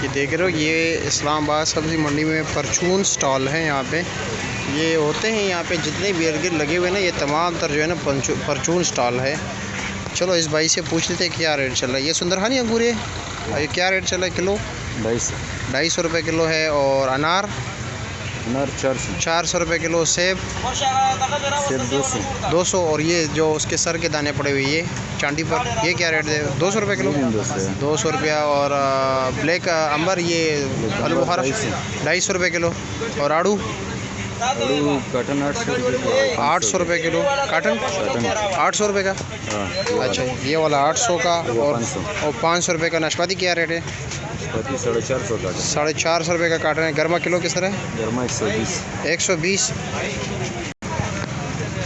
ये देख रहे हो, ये इस्लामाबाद सब्ज़ी मंडी में परचून स्टॉल है। यहाँ पे ये होते हैं, यहाँ पे जितने भी इर्द गिर्द लगे हुए हैं ना, ये तमाम तर जो है ना परचून स्टॉल है। चलो इस भाई से पूछ लेते हैं क्या रेट चल रहा है। ये सुंदरहानी अंगूर है, ये क्या रेट चल रहा है किलो? 250 रुपये किलो है। और अनार 400 रुपये किलो। सेब 200। और ये जो उसके सर के दाने पड़े हुए ये चांदी पर, ये क्या रेट है? 200 रुपये किलो। 200 रुपया। और ब्लैक अंबर ये आलू बुखारा 250 रुपये किलो। और आड़ू काटन 800 रुपये किलो। काटन 800 रुपये का। अच्छा, ये वाला 800 का। और 500 रुपये का। नाशपाती क्या रेट है? 450 रुपये का काटन है। गर्मा किलो किस तरह है? गर्मा 120।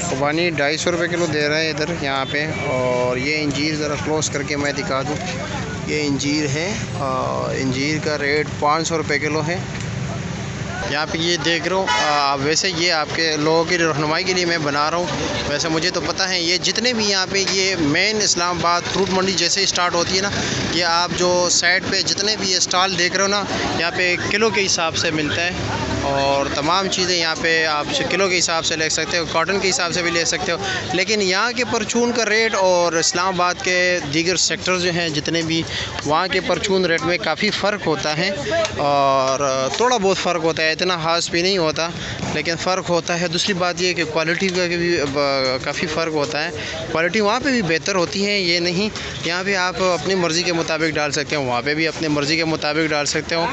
खुबानी 250 रुपये किलो दे रहे हैं इधर यहाँ पे। और ये इंजीर ज़रा क्लोज करके मैं दिखा दूँ, ये इंजीर है। इंजीर का रेट 500 रुपये किलो है यहाँ पे। ये देख रहे हो, वैसे ये आपके लोगों की रहनुमाई के लिए मैं बना रहा हूँ। वैसे मुझे तो पता है ये जितने भी यहाँ पे ये मेन इस्लामाबाद फ्रूट मंडी जैसे स्टार्ट होती है ना, ये आप जो साइड पे जितने भी ये स्टॉल देख रहे हो ना, यहाँ पे किलो के हिसाब से मिलता है। और तमाम चीज़ें यहाँ पे आप किलो के हिसाब से ले सकते हो, कॉटन के हिसाब से भी ले सकते हो। लेकिन यहाँ के परचून का रेट और इस्लामाबाद के दीगर सेक्टर जो हैं जितने भी, वहाँ के परचून रेट में काफ़ी फ़र्क होता है। और थोड़ा बहुत फ़र्क होता है, इतना खास भी नहीं होता, लेकिन फ़र्क होता है। दूसरी बात ये कि क्वालिटी का भी काफ़ी फ़र्क होता है। क्वालिटी वहाँ पे भी बेहतर होती है, ये नहीं। यहाँ पे आप अपनी मर्ज़ी के मुताबिक डाल सकते हो, वहाँ पे भी अपनी मर्ज़ी के मुताबिक डाल सकते हो।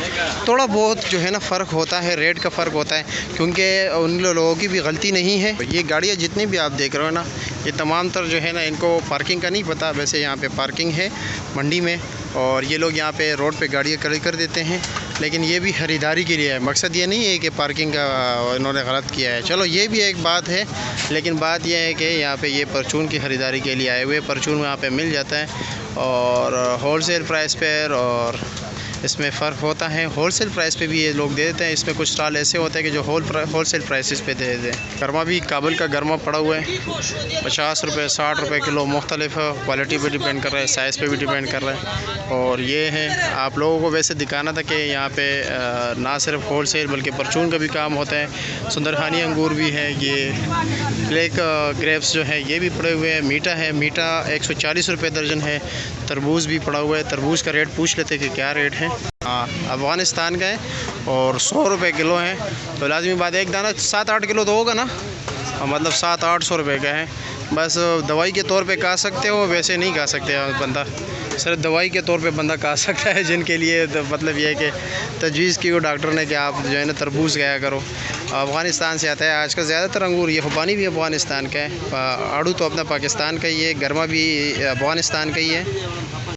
थोड़ा बहुत जो है ना फ़र्क होता है, रेट का फ़र्क होता है, क्योंकि उन लोगों की भी गलती नहीं है। ये गाड़ियाँ जितनी भी आप देख रहे हो ना, ये तमाम तर जो है ना, इनको पार्किंग का नहीं पता। वैसे यहाँ पे पार्किंग है मंडी में, और ये लोग यहाँ पे रोड पे गाड़ियाँ खड़ी कर देते हैं। लेकिन ये भी ख़रीदारी के लिए है, मकसद ये नहीं है कि पार्किंग का इन्होंने गलत किया है। चलो ये भी एक बात है, लेकिन बात यह है कि यहाँ पे ये परचून की ख़रीदारी के लिए आए हुए। परचून यहाँ पे मिल जाता है और होलसेल प्राइस पर, और इसमें फ़र्क होता है। होलसेल प्राइस पे भी ये लोग दे देते हैं। इसमें कुछ स्टॉल ऐसे होते हैं कि जो होलसेल प्राइसेस पे दे देते हैं। गर्मा भी काबुल का गर्मा पड़ा हुआ है, 50 रुपये 60 रुपये किलो। मुख्तलिफ क्वालिटी पे डिपेंड कर रहा है, साइज़ पे भी डिपेंड कर रहा है। और ये है, आप लोगों को वैसे दिखाना था कि यहाँ पे ना सिर्फ होलसेल बल्कि परचून का भी काम होता है। सुंदरखानी अंगूर भी है, ये ब्लैक ग्रेप्स जो है ये भी पड़े हुए हैं। मीठा है, मीठा 140 रुपये दर्जन है। तरबूज भी पड़ा हुआ है। तरबूज का रेट पूछ लेते कि क्या रेट है। हाँ, अफ़गानिस्तान का है और 100 रुपये किलो है। तो लाजमी बात है, एक दाना 7-8 किलो तो होगा ना, मतलब 700-800 रुपये का है। बस दवाई के तौर पे खा सकते हो, वैसे नहीं खा सकते बंदा। सिर्फ दवाई के तौर पे बंदा खा सकता है, जिनके लिए तो मतलब ये है कि तजवीज़ की वो डॉक्टर ने कि आप जो है ना तरबूज खाया करो। अफ़गानिस्तान से आता है आजकल ज़्यादातर अंगूर। ये खुबानी भी अफ़गानिस्तान का है, आड़ू तो अपना पाकिस्तान का ही है, गर्मा भी अफ़गानिस्तान का ही है।